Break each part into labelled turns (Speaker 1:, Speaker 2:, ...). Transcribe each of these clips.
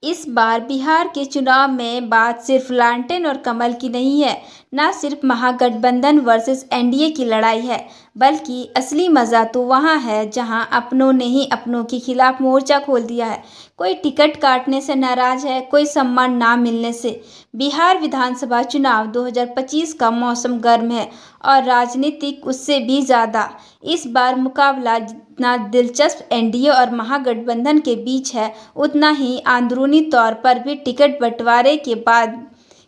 Speaker 1: इस बार बिहार के चुनाव में बात सिर्फ लालटेन और कमल की नहीं है, न सिर्फ महागठबंधन वर्सेस एनडीए की लड़ाई है, बल्कि असली मजा तो वहां है जहां अपनों ने ही अपनों के खिलाफ मोर्चा खोल दिया है। कोई टिकट काटने से नाराज है, कोई सम्मान ना मिलने से। बिहार विधानसभा चुनाव 2025 का मौसम गर्म है और राजनीतिक उससे भी ज्यादा। इस बार मुकाबला जितना दिलचस्प एनडीए और महागठबंधन के बीच है, उतना ही अंदरूनी तौर पर भी टिकट बंटवारे के बाद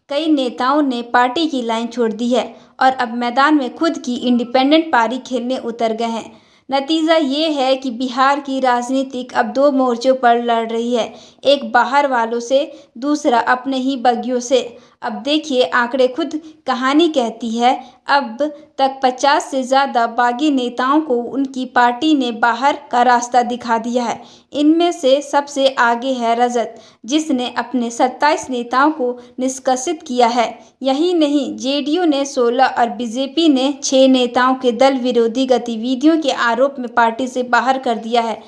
Speaker 1: कई नेताओं ने पार्टी की लाइन छोड़ दी है और अब मैदान में खुद की इंडिपेंडेंट पारी खेलने उतर गए हैं। नतीजा ये है कि बिहार की राजनीतिक अब दो मोर्चों पर लड़ रही है, एक बाहर वालों से, दूसरा अपने ही बगियों से। अब देखिए, आंकड़े खुद कहानी कहती है। अब तक 50 से ज़्यादा बागी नेताओं को उनकी पार्टी ने बाहर का रास्ता दिखा दिया है। इनमें से सबसे आगे है रजत, जिसने अपने 27 नेताओं को निष्कासित किया है। यही नहीं, जेडीयू ने 16 और बीजेपी ने 6 नेताओं के दल विरोधी गतिविधियों के आरोप में पार्टी से बाहर कर दिया है।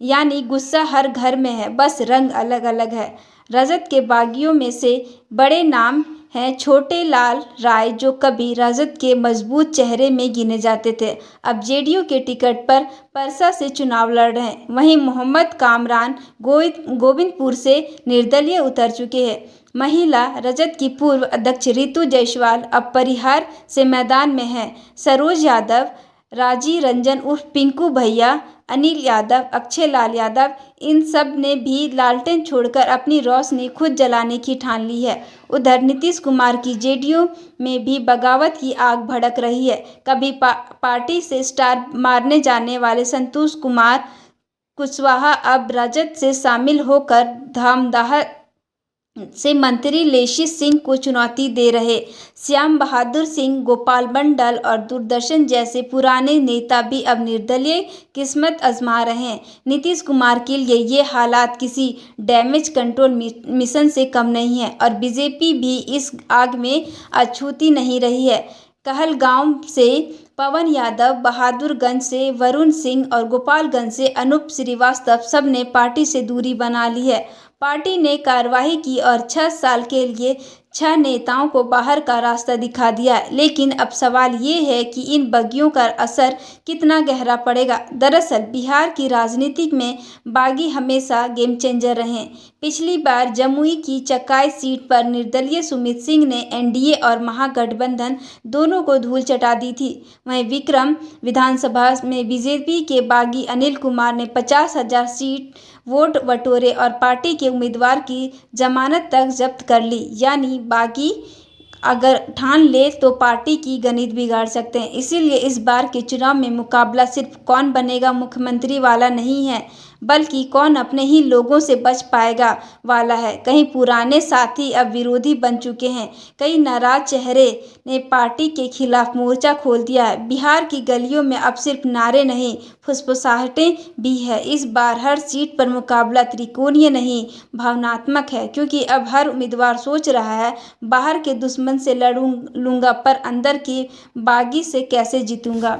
Speaker 1: यानी गुस्सा हर घर में है, बस रंग अलग अलग है। रजत के बागियों में से बड़े नाम हैं छोटे लाल राय, जो कभी राजद के मजबूत चेहरे में गिने जाते थे, अब जेडीयू के टिकट पर परसा से चुनाव लड़ रहे हैं। वहीं मोहम्मद कामरान गोविंदपुर से निर्दलीय उतर चुके हैं। महिला रजत की पूर्व अध्यक्ष रितु जायसवाल अब परिहार से मैदान में हैं। सरोज यादव, राजी रंजन उर्फ पिंकू भैया, अनिल यादव, अक्षय लाल यादव, इन सब ने भी लालटेन छोड़कर अपनी रोशनी खुद जलाने की ठान ली है। उधर नीतीश कुमार की जेडीयू में भी बगावत की आग भड़क रही है। कभी पार्टी से स्टार मारने जाने वाले संतोष कुमार कुशवाहा अब राजद से शामिल होकर धामदाह से मंत्री लेशी सिंह को चुनौती दे रहे। श्याम बहादुर सिंह, गोपाल मंडल और दूरदर्शन जैसे पुराने नेता भी अब निर्दलीय किस्मत आजमा रहे हैं। नीतीश कुमार के लिए ये हालात किसी डैमेज कंट्रोल मिशन से कम नहीं है और बीजेपी भी इस आग में अछूती नहीं रही है। कहलगांव से पवन यादव, बहादुरगंज से वरुण सिंह और गोपालगंज से अनूप श्रीवास्तव सब ने पार्टी से दूरी बना ली है। पार्टी ने कार्रवाई की और 6 साल के लिए 6 नेताओं को बाहर का रास्ता दिखा दिया है। लेकिन अब सवाल ये है कि इन बगियों का असर कितना गहरा पड़ेगा। दरअसल बिहार की राजनीति में बागी हमेशा गेम चेंजर रहे। पिछली बार जमुई की चकाई सीट पर निर्दलीय सुमित सिंह ने एनडीए और महागठबंधन दोनों को धूल चटा दी थी। वहीं विक्रम विधानसभा में बीजेपी के बागी अनिल कुमार ने 50,000 सीट वोट बटोरे और पार्टी के उम्मीदवार की जमानत तक जब्त कर ली। यानी बागी अगर ठान ले तो पार्टी की गणित बिगाड़ सकते हैं। इसीलिए इस बार के चुनाव में मुकाबला सिर्फ कौन बनेगा मुख्यमंत्री वाला नहीं है, बल्कि कौन अपने ही लोगों से बच पाएगा वाला है। कहीं पुराने साथी अब विरोधी बन चुके हैं, कई नाराज चेहरे ने पार्टी के खिलाफ मोर्चा खोल दिया है। बिहार की गलियों में अब सिर्फ नारे नहीं, फुसफुसाहटें भी है। इस बार हर सीट पर मुकाबला त्रिकोणीय नहीं, भावनात्मक है, क्योंकि अब हर उम्मीदवार सोच रहा है बाहर के दुश्मन से लड़ूंगा पर अंदर की बागी से कैसे जीतूंगा।